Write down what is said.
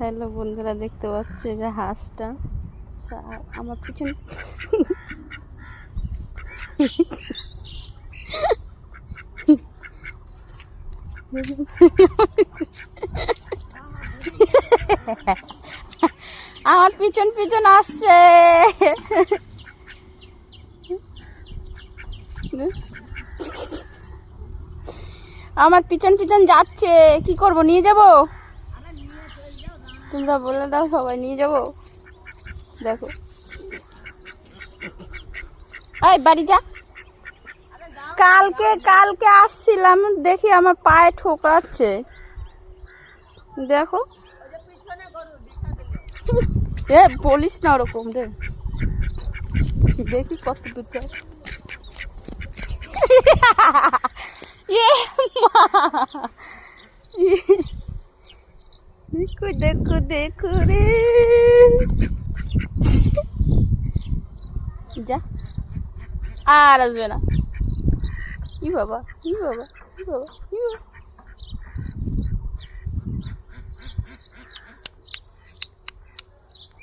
Hello বন্ধুরা, দেখতে পাচ্ছ যে হাঁসটা আমার পিছনে আমার পিছন পিছন আসছে। আমার পিছন পিছন যাচ্ছে, কি করব? নিয়ে যাব? তোমরা বলে দাও, সবাই নিয়ে যাব। দেখো, এই বাড়ি যা। কালকে আসছিলাম, দেখি আমার পায়ে ঠোকরাচ্ছে। দেখো, এ বলিস না ওরকম রে। দেখি কত দূর যায়। দেখো দেখো দেখো রে, যা আর আসবে না। ই বাবা, ই বাবা, ই বাবা, ই বাবা।